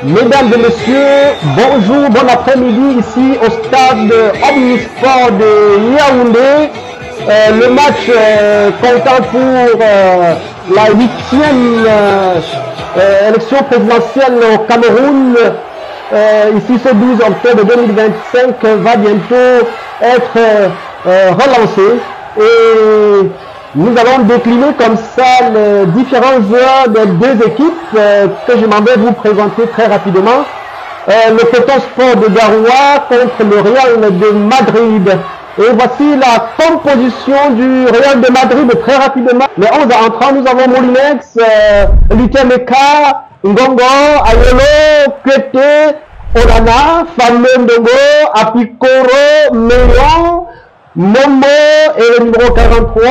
Mesdames et messieurs, bonjour, bon après-midi ici au stade Omnisport de Yaoundé. Le match comptant pour la 8e élection présidentielle au Cameroun, ici ce 12 octobre 2025, va bientôt être relancé. Et nous allons décliner comme ça les différents joueurs des deux équipes que je m'en vais vous présenter très rapidement. Le Coton Sport de Garoua contre le Real de Madrid. Et voici la composition du Real de Madrid très rapidement. Les 11 entrants, nous avons Molinex, Lutemeka, Ngongo, Ayolo, Kwete, Olana, Fameux Ndongo, Apikoro, Méon, Momo et le numéro 43,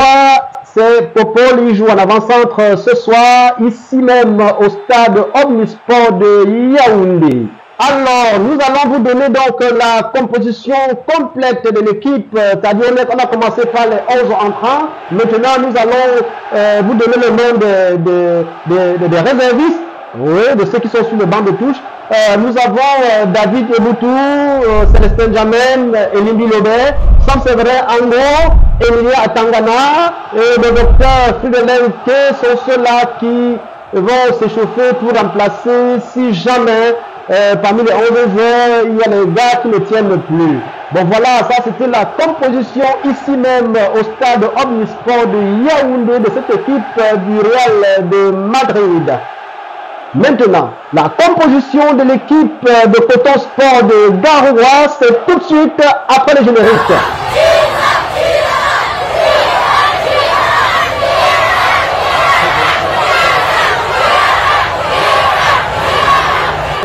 c'est Popol. Il joue en avant-centre ce soir, ici même au stade Omnisport de Yaoundé. Alors, nous allons vous donner donc la composition complète de l'équipe, c'est-à-dire on a commencé par les 11 entrants. Maintenant, nous allons vous donner le nom des réservistes, oui, de ceux qui sont sur le banc de touche. Nous avons David Eboutou, Célestin Jamen, Elimbi Lobé, Sam Séverin Ango, Emilia Atangana et le docteur Fridolin K sont ceux-là qui vont s'échauffer pour remplacer si jamais parmi les 11 joueurs, il y a les gars qui ne tiennent plus. Bon voilà, ça c'était la composition ici même au stade Omnisport de Yaoundé de cette équipe du Real de Madrid. Maintenant, la composition de l'équipe de Coton Sport de Garoua, c'est tout de suite après le générique.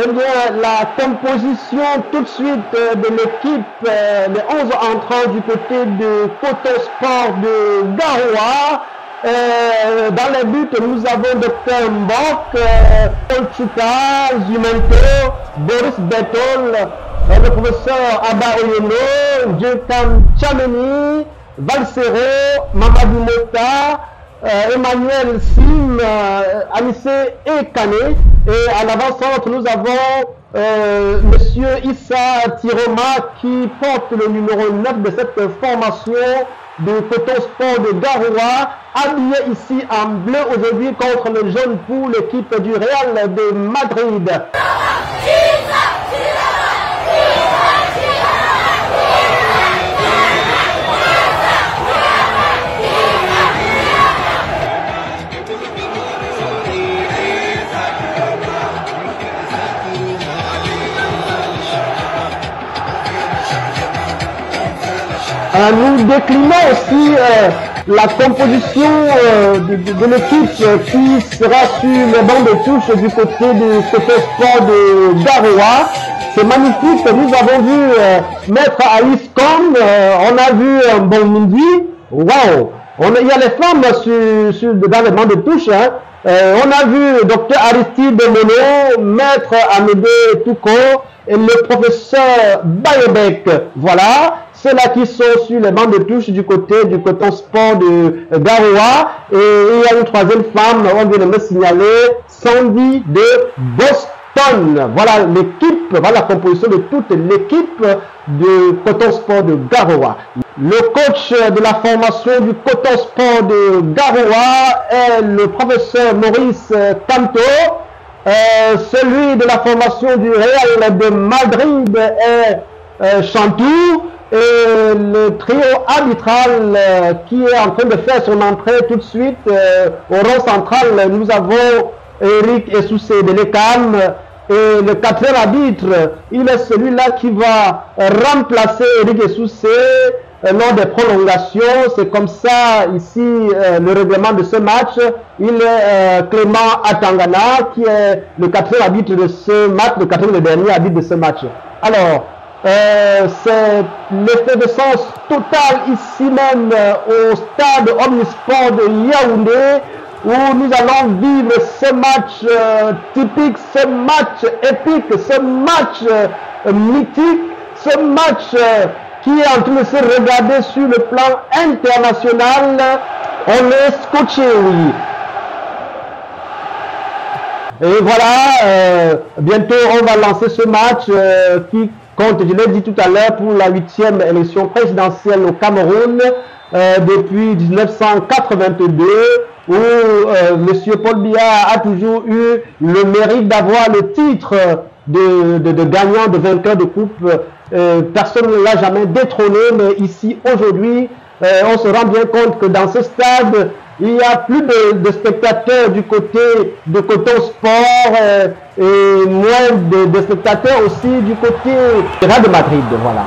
Eh bien, la composition tout de suite de l'équipe, les 11 entrants du côté de Coton Sport de Garoua. Dans les buts, nous avons Dr Mbok, Paul Chouka, Zumento, Boris Betol, le professeur Abba Oyeno, Djekan Tchameni, Valsero, Mamadou Mota, Emmanuel Sim, Anissé et Kane. Et à l'avant-centre, nous avons Monsieur Issa Tiroma qui porte le numéro 9 de cette formation de Coton Sport de Garoua, habillé ici en bleu aujourd'hui contre le jaune pour l'équipe du Real de Madrid. Nous déclinons aussi la composition de l'équipe qui sera sur le banc de touche du côté du Coton Sport de Garoua. C'est magnifique, nous avons vu Maître Alice Com, on a vu un bon midi, wow, il y a les femmes dans le banc de touche, hein. On a vu Dr Aristide Mono, Maître Amédée Touko et le professeur Bayobek. Voilà, ceux-là qui sont sur les bancs de touche du côté du Coton Sport de Garoua. Et il y a une troisième femme, on vient de me signaler, Sandy de Boston. Voilà l'équipe, voilà la composition de toute l'équipe de Coton Sport de Garoua. Le coach de la formation du Coton Sport de Garoua est le professeur Maurice Canto. Celui de la formation du Real de Madrid est Chantou. Et le trio arbitral qui est en train de faire son entrée tout de suite au rang central, nous avons Eric Essoussé de l'ECAM. Et le quatrième arbitre, il est celui-là qui va remplacer Eric Essoussé lors des prolongations. C'est comme ça ici le règlement de ce match. Il est Clément Atangana qui est le quatrième arbitre de ce match, le quatrième et dernier arbitre de ce match. Alors, c'est l'effet de sens total ici même au stade Omnisport de Yaoundé où nous allons vivre ce match typique, ce match épique, ce match mythique, ce match qui est en train de se regarder sur le plan international. On est scotché, oui. Et voilà, bientôt on va lancer ce match qui compte, je l'ai dit tout à l'heure, pour la 8e élection présidentielle au Cameroun depuis 1982, où M. Paul Biya a toujours eu le mérite d'avoir le titre de gagnant, de vainqueur de coupe. Personne ne l'a jamais détrôné, mais ici aujourd'hui, on se rend bien compte que dans ce stade, il y a plus de spectateurs du côté de Coton Sport et moins de spectateurs aussi du côté du Real de Madrid. Voilà.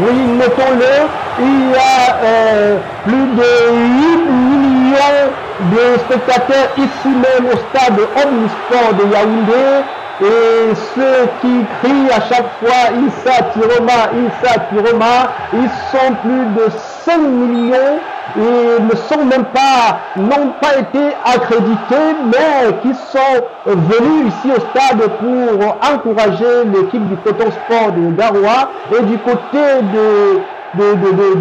Oui, notons-le, il y a plus de 8 millions de spectateurs ici même au stade Omnisport de Yaoundé. Et ceux qui crient à chaque fois Issa Tiroma, ils sont plus de 5 millions et n'ont pas été accrédités, mais qui sont venus ici au stade pour encourager l'équipe du Coton Sport de Garoua. Et du côté du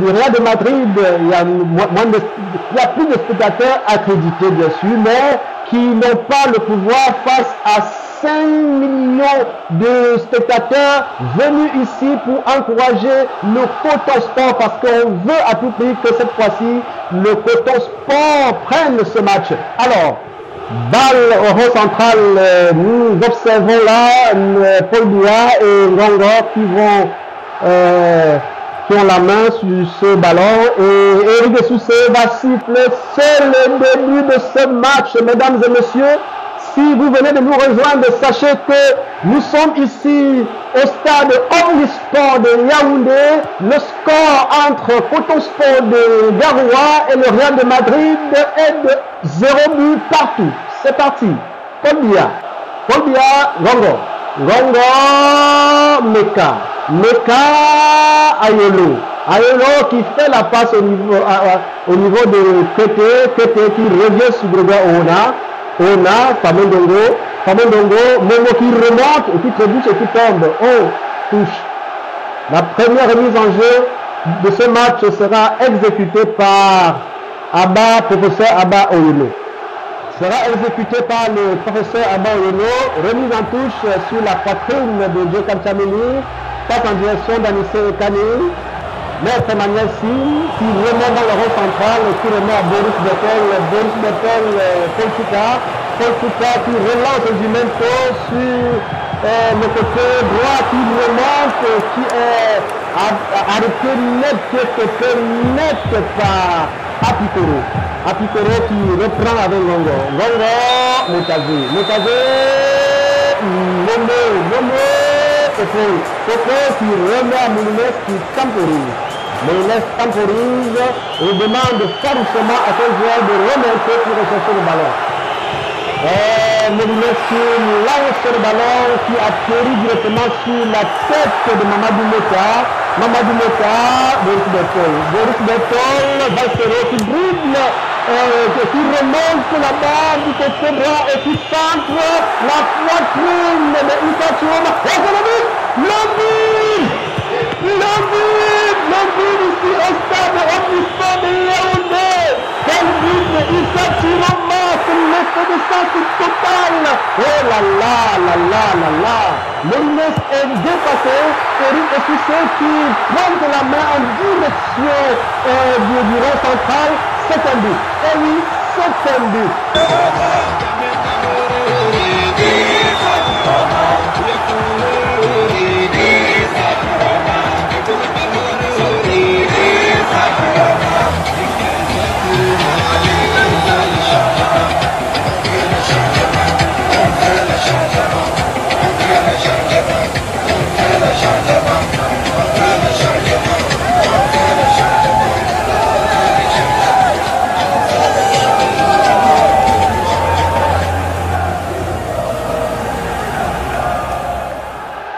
Real de Madrid, il y a plus de spectateurs accrédités bien sûr, mais qui n'ont pas le pouvoir face à 5 millions de spectateurs venus ici pour encourager le Coton Sport, parce qu'on veut à tout prix que cette fois-ci le Coton Sport prenne ce match. Alors, balle au rond central, nous observons là Paul Biya et Ngongor qui ont la main sur ce ballon, et Eric Soussé va siffler. C'est le début de ce match, mesdames et messieurs. Si vous venez de nous rejoindre, sachez que nous sommes ici au stade Omnisport de Yaoundé. Le score entre Coton Sport de Garoua et le Real de Madrid est de 0 but partout. C'est parti. Paul Biya, Ngongor, Meka, Ayolo qui fait la passe au niveau de Kete qui revient sur Grégoire Ona, Famondongo, Momo qui remonte et qui trébuche et qui tombe. Oh, touche. La première remise en jeu de ce match sera exécutée par professeur Abba Oyolo. Sera exécutée par le professeur Abba Oyolo. Remise en touche sur la poitrine de Joe Kamchamini. Passe en direction d'Anissé Kane. Maître Emmanuel Sim qui remet dans le rond central, qui remet à Boris Bettel, Paul Chouka qui relance Jumento sur le côté droit, qui remonte, qui est arrêté net par Apikoro qui reprend avec Longo, Moutazé, Momo, Koko qui remet à Moulines qui temporise. Et demande farouchement à son joueur de remonter pour rechercher le ballon. Moulines lance le ballon qui atterrit directement sur la tête de Mamadou Mota, Boris Bertol, Valsero qui dribble, qui remonte là-bas du côté droit et qui centre la poitrine de Issa Tiroma. Le but ici au stade Omnisport de Yaoundé. Quel but de Issa Tiroma, c'est l'effet de sens total. Oh là là. Moulines est dépassé. Eric Soussé qui pointe la main en direction du rond central. C'est un but. Et oui, c'est un but.